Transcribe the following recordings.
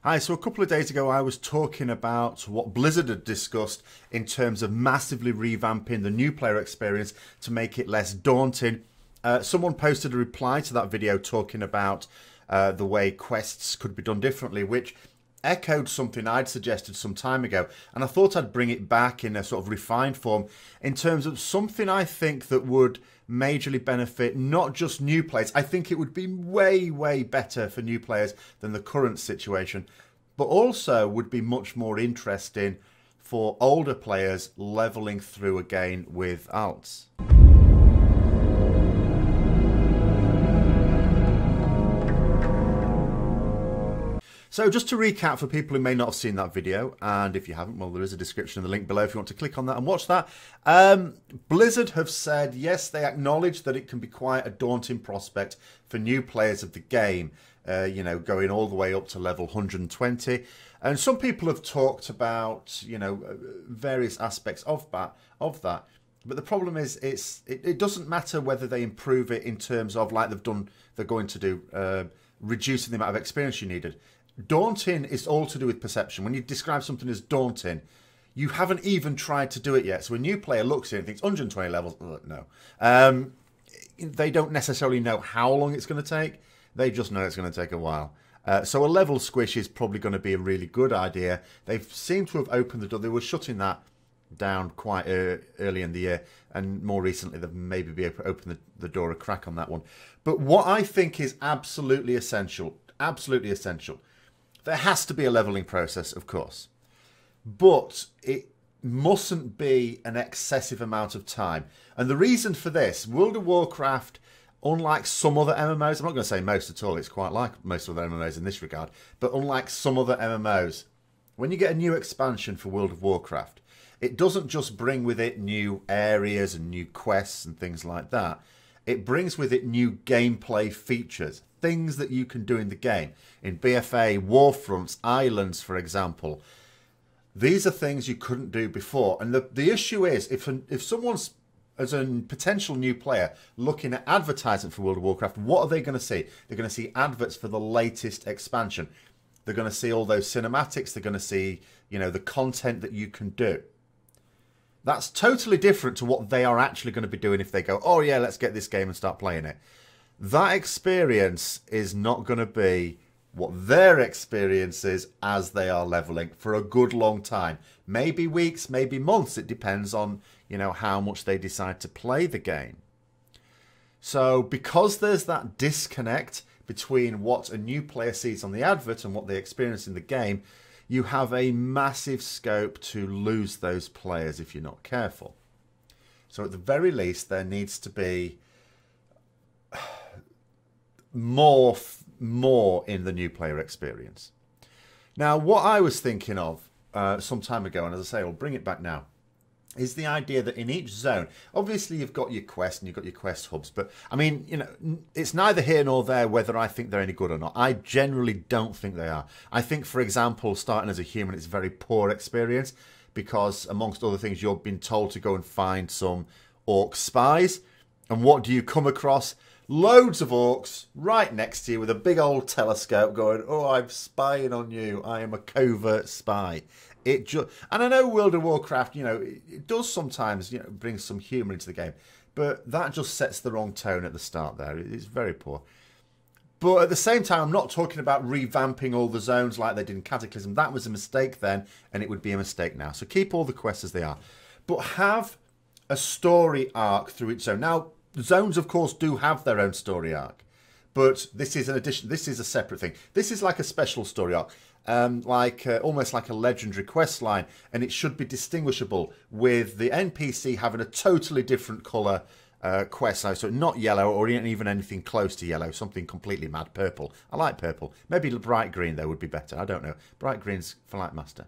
Hi, so a couple of days ago I was talking about what Blizzard had discussed in terms of massively revamping the new player experience to make it less daunting. Someone posted a reply to that video talking about the way quests could be done differently, which echoed something I'd suggested some time ago, and I thought I'd bring it back in a sort of refined form in terms of something I think that would majorly benefit not just new players. I think it would be way better for new players than the current situation, but also would be much more interesting for older players leveling through again with alts. So just to recap for people who may not have seen that video, and if you haven't, well, there is a description in the link below if you want to click on that and watch that. Blizzard have said, yes, they acknowledge that it can be quite a daunting prospect for new players of the game, you know, going all the way up to level 120. And some people have talked about, you know, various aspects of that. But the problem is, it doesn't matter whether they improve it in terms of, like they're going to do, reducing the amount of experience you needed. Daunting is all to do with perception. When you describe something as daunting, you haven't even tried to do it yet. So a new player looks at it and thinks 120 levels, no. They don't necessarily know how long it's going to take. They just know it's going to take a while. So a level squish is probably going to be a really good idea. They seem to have opened the door. They were shutting that down quite early in the year, and more recently they've maybe opened the door a crack on that one. But what I think is absolutely essential, there has to be a leveling process, of course, but it mustn't be an excessive amount of time. And the reason for this, World of Warcraft, unlike some other MMOs, I'm not going to say most at all, it's quite like most other MMOs in this regard, but unlike some other MMOs, when you get a new expansion for World of Warcraft, it doesn't just bring with it new areas and new quests and things like that. It brings with it new gameplay features, things that you can do in the game. In BFA, Warfronts, Islands, for example. These are things you couldn't do before. And the issue is, if someone's, as a potential new player, looking at advertising for World of Warcraft, what are they going to see? They're going to see adverts for the latest expansion. They're going to see all those cinematics. They're going to see, you know, the content that you can do. That's totally different to what they are actually going to be doing if they go, oh yeah, let's get this game and start playing it. That experience is not going to be what their experience is as they are leveling for a good long time. Maybe weeks, maybe months. It depends on, you know, how much they decide to play the game. So because there's that disconnect between what a new player sees on the advert and what they experience in the game, you have a massive scope to lose those players if you're not careful. So at the very least, there needs to be more in the new player experience. Now, what I was thinking of some time ago, and as I say, I'll bring it back now, is the idea that in each zone, obviously you've got your quest and you've got your quest hubs, but I mean, you know, it's neither here nor there whether I think they're any good or not. I generally don't think they are. I think, for example, starting as a human, it's a very poor experience because, amongst other things, you're being told to go and find some orc spies. And what do you come across? Loads of orcs right next to you with a big old telescope going, oh, I'm spying on you. I am a covert spy. And I know World of Warcraft, you know, it does sometimes, you know, bring some humour into the game, but that just sets the wrong tone at the start there. It's very poor. But at the same time, I'm not talking about revamping all the zones like they did in Cataclysm. That was a mistake then, and it would be a mistake now. So keep all the quests as they are. But have a story arc through each zone. Now, zones, of course, do have their own story arc, but this is an addition. This is a separate thing. This is like a special story arc. Almost like a legendary quest line, and it should be distinguishable with the NPC having a totally different colour quest line, so not yellow or even anything close to yellow, something completely mad purple. I like purple. Maybe bright green though would be better. I don't know. Bright green's for Lightmaster.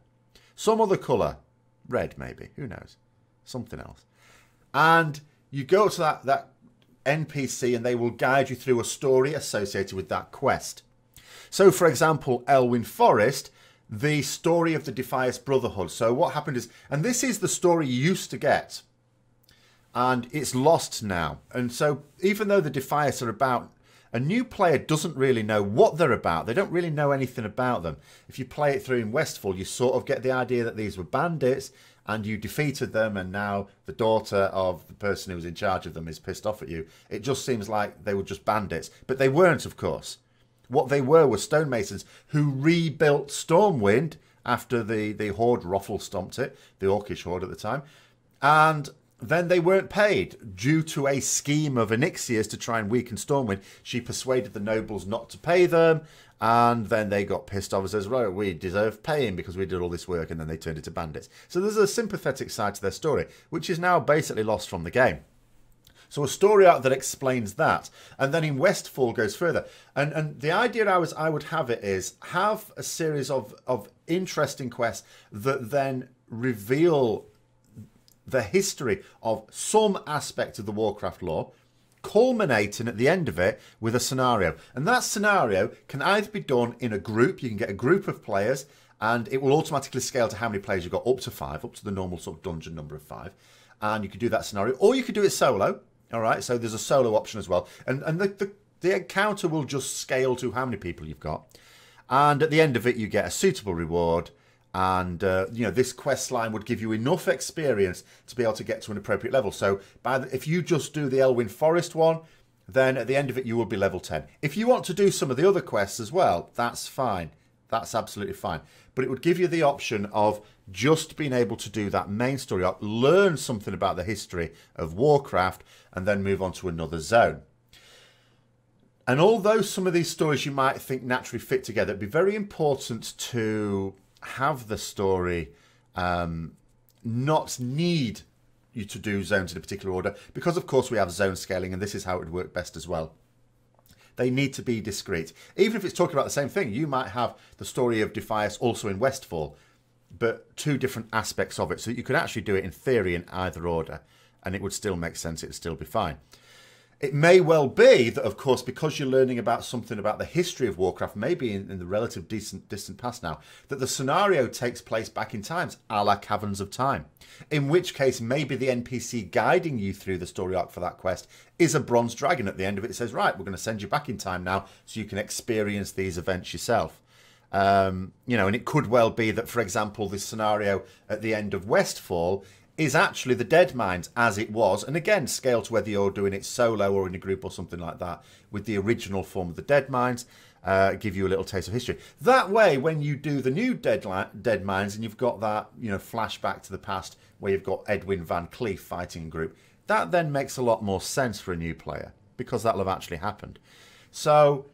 Some other colour, red maybe. Who knows? Something else. And you go to that NPC, and they will guide you through a story associated with that quest. So, for example, Elwyn Forest, the story of the Defias Brotherhood. So what happened is, and this is the story you used to get, and it's lost now. And so even though the Defias are about A new player doesn't really know what they're about. They don't really know anything about them. If you play it through in Westfall, you sort of get the idea that these were bandits and you defeated them, and now the daughter of the person who was in charge of them is pissed off at you. It just seems like they were just bandits. But they weren't, of course. What they were stonemasons who rebuilt Stormwind after the Horde Roffle stomped it, the Orcish Horde at the time. And then they weren't paid due to a scheme of Anixia's to try and weaken Stormwind. She persuaded the nobles not to pay them, and then they got pissed off and says, right, we deserve paying because we did all this work, and then they turned into bandits. So there's a sympathetic side to their story, which is now basically lost from the game. So a story arc that explains that, and then in Westfall goes further. And the idea I would have it is have a series of interesting quests that then reveal the history of some aspect of the Warcraft lore, culminating at the end of it with a scenario. And that scenario can either be done in a group, you can get a group of players, and it will automatically scale to how many players you've got, up to 5, up to the normal sort of dungeon number of 5. And you could do that scenario, or you could do it solo. All right, so there's a solo option as well. And the encounter will just scale to how many people you've got. And at the end of it, you get a suitable reward. And, this quest line would give you enough experience to be able to get to an appropriate level. So if you just do the Elwyn Forest one, then at the end of it, you will be level 10. If you want to do some of the other quests as well, that's fine. That's absolutely fine. But it would give you the option of just being able to do that main story arc, learn something about the history of Warcraft, and then move on to another zone. And although some of these stories you might think naturally fit together, it'd be very important to have the story not need you to do zones in a particular order, because of course we have zone scaling, and this is how it would work best as well. They need to be discrete. Even if it's talking about the same thing, you might have the story of Defias also in Westfall, but 2 different aspects of it, so you could actually do it in theory in either order, and it would still make sense, it would still be fine. It may well be that, of course, because you're learning about something about the history of Warcraft, maybe in the relative distant past now, that the scenario takes place back in times, a la Caverns of Time. In which case, maybe the NPC guiding you through the story arc for that quest is a bronze dragon. At the end of it, it says, right, we're going to send you back in time now so you can experience these events yourself. And it could well be that, for example, this scenario at the end of Westfall is actually the Dead Mines as it was, and again, scale to whether you're doing it solo or in a group or something like that, with the original form of the Dead Mines, give you a little taste of history. That way, when you do the new Dead Mines and you've got that, flashback to the past where you've got Edwin Van Cleef fighting in group, that then makes a lot more sense for a new player, because that'll have actually happened. So,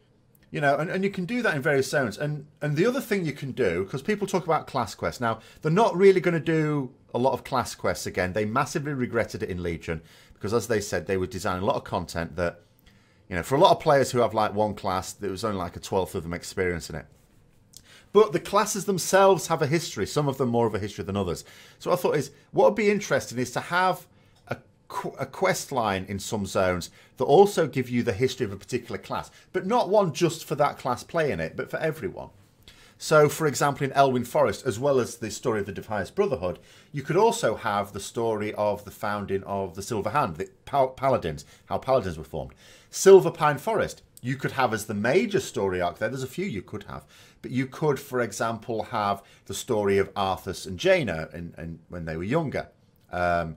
and you can do that in various zones. And the other thing you can do, because people talk about class quests. Now, they're not really going to do a lot of class quests again. They massively regretted it in Legion, because as they said, they were designing a lot of content that, for a lot of players who have like one class, there was only like a 1/12 of them experiencing it. But the classes themselves have a history, some of them more of a history than others. So what I thought is, what would be interesting is to have a quest line in some zones that also give you the history of a particular class, but not one just for that class playing it, but for everyone. So, for example, in Elwyn Forest, as well as the story of the Defias Brotherhood, you could also have the story of the founding of the Silver Hand, the Paladins, how Paladins were formed. Silver Pine Forest, you could have as the major story arc there. There's a few you could have. But you could, for example, have the story of Arthas and Jaina when they were younger. And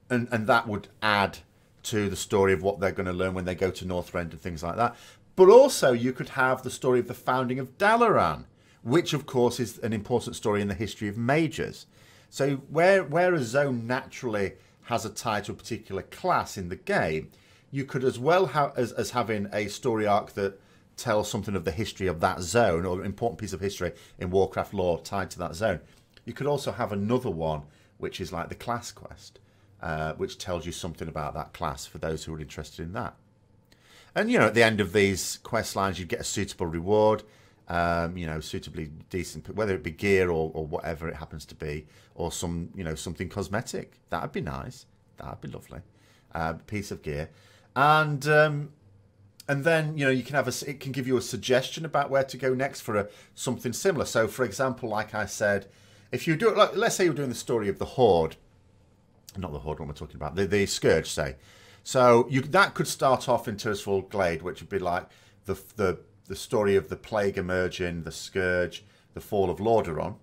that would add to the story of what they're going to learn when they go to Northrend and things like that. But also you could have the story of the founding of Dalaran, which of course is an important story in the history of mages. So where a zone naturally has a tie to a particular class in the game, you could as well have as having a story arc that tells something of the history of that zone, or an important piece of history in Warcraft lore tied to that zone. You could also have another one which is like the class quest, which tells you something about that class for those who are interested in that. And, at the end of these quest lines, you'd get a suitable reward, suitably decent, whether it be gear or whatever it happens to be, or some, something cosmetic. That'd be nice. That'd be lovely. Piece of gear. And then, you can have it can give you a suggestion about where to go next for something similar. So, for example, like I said, if you do it, let's say you're doing the story of the Horde, not the Horde, what am I talking about? The Scourge, say. So that could start off in Tirisfal Glade, which would be like the story of the plague emerging, the scourge, the fall of Lordaeron.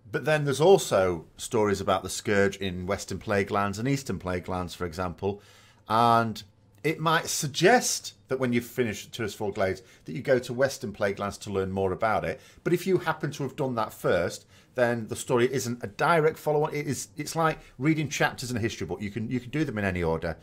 But then there's also stories about the scourge in Western Plaguelands and Eastern Plaguelands, for example. And it might suggest that when you finish Tirisfal Glades that you go to Western Plaguelands to learn more about it. But if you happen to have done that first, then the story isn't a direct follow-on. It's like reading chapters in a history book. You can do them in any order,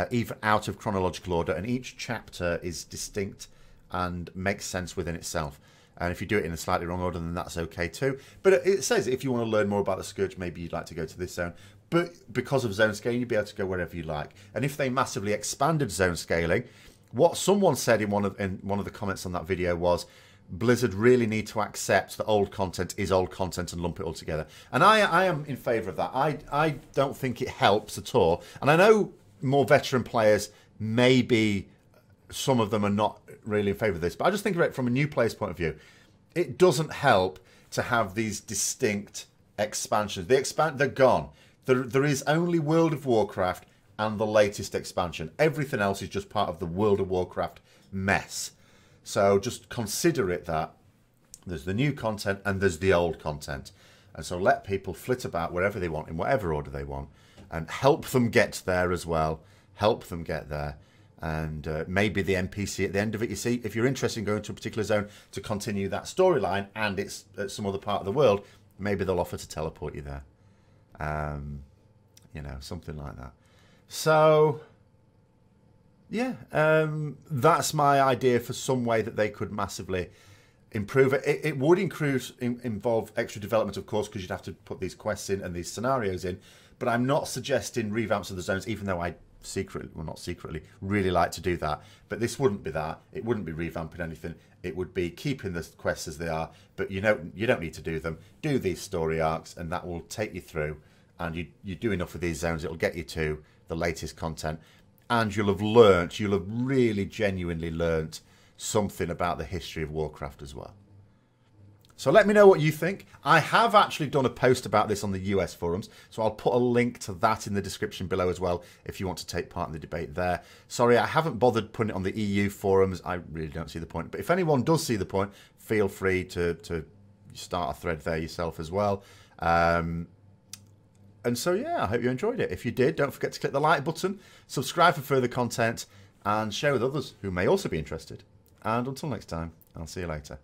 even out of chronological order, and each chapter is distinct and makes sense within itself. And if you do it in a slightly wrong order, then that's okay too. But it says if you want to learn more about the Scourge, maybe you'd like to go to this zone. But because of zone scaling, you'd be able to go wherever you like. And if they massively expanded zone scaling, what someone said in one of the comments on that video was, Blizzard really need to accept that old content is old content and lump it all together. And I am in favour of that. I don't think it helps at all. And I know more veteran players, maybe some of them are not really in favour of this, but I just think of it from a new player's point of view. It doesn't help to have these distinct expansions. They're gone. There is only World of Warcraft and the latest expansion. Everything else is just part of the World of Warcraft mess. So just consider it that there's the new content and there's the old content. And so let people flit about wherever they want, in whatever order they want, and help them get there as well. Help them get there. And maybe the NPC at the end of it, you see, if you're interested in going to a particular zone to continue that storyline and it's at some other part of the world, maybe they'll offer to teleport you there. You know, something like that. So, yeah, that's my idea for some way that they could massively improve it. It would involve extra development, of course, because you'd have to put these quests in and these scenarios in. But I'm not suggesting revamps of the zones, even though I really like to do that. But this wouldn't be that. It wouldn't be revamping anything. It would be keeping the quests as they are, but you don't need to do them. Do these story arcs, and that will take you through. And you do enough of these zones, it'll get you to the latest content. And you'll have really genuinely learnt something about the history of Warcraft as well. So let me know what you think. I have actually done a post about this on the US forums, so I'll put a link to that in the description below as well if you want to take part in the debate there. Sorry, I haven't bothered putting it on the EU forums. I really don't see the point. But if anyone does see the point, feel free to start a thread there yourself as well. And so, yeah, I hope you enjoyed it. If you did, don't forget to click the like button, subscribe for further content, and share with others who may also be interested. And until next time, I'll see you later.